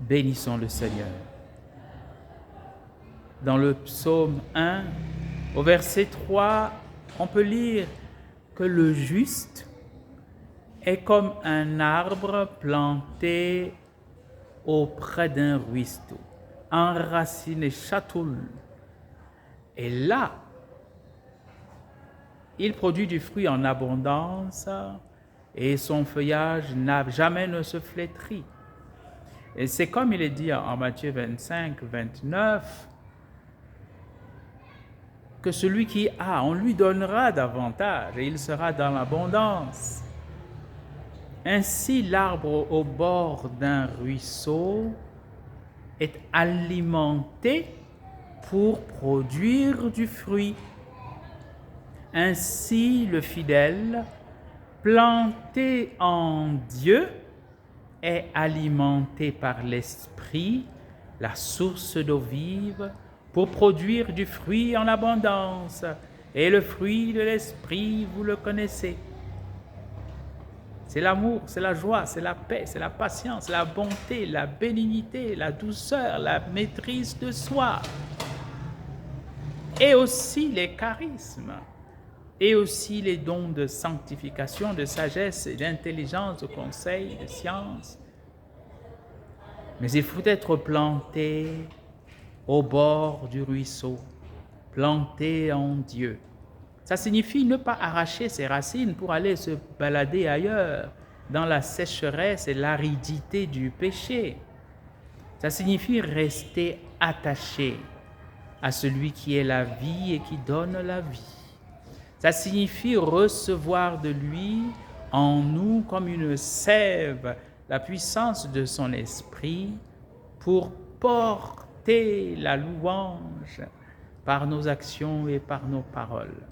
Bénissons le Seigneur. Dans le psaume 1, au verset 3, on peut lire que le juste est comme un arbre planté auprès d'un ruisseau, enraciné, chatoule. Et là, il produit du fruit en abondance et son feuillage jamais ne se flétrit. Et c'est comme il est dit en Matthieu 25, 29, que celui qui a, on lui donnera davantage et il sera dans l'abondance. Ainsi, l'arbre au bord d'un ruisseau est alimenté pour produire du fruit. Ainsi, le fidèle, planté en Dieu, est alimenté par l'Esprit, la source d'eau vive, pour produire du fruit en abondance. Et le fruit de l'Esprit, vous le connaissez. C'est l'amour, c'est la joie, c'est la paix, c'est la patience, la bonté, la bénignité, la douceur, la maîtrise de soi. Et aussi les charismes. Et aussi les dons de sanctification, de sagesse, d'intelligence, de conseil, de science. Mais il faut être planté au bord du ruisseau, planté en Dieu. Ça signifie ne pas arracher ses racines pour aller se balader ailleurs, dans la sécheresse et l'aridité du péché. Ça signifie rester attaché à celui qui est la vie et qui donne la vie. Ça signifie recevoir de lui en nous comme une sève la puissance de son esprit pour porter la louange par nos actions et par nos paroles.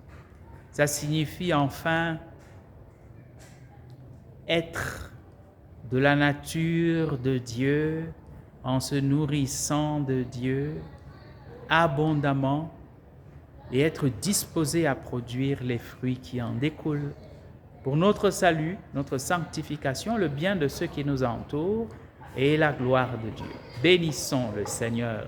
Ça signifie enfin être de la nature de Dieu en se nourrissant de Dieu abondamment et être disposé à produire les fruits qui en découlent pour notre salut, notre sanctification, le bien de ceux qui nous entourent et la gloire de Dieu. Bénissons le Seigneur.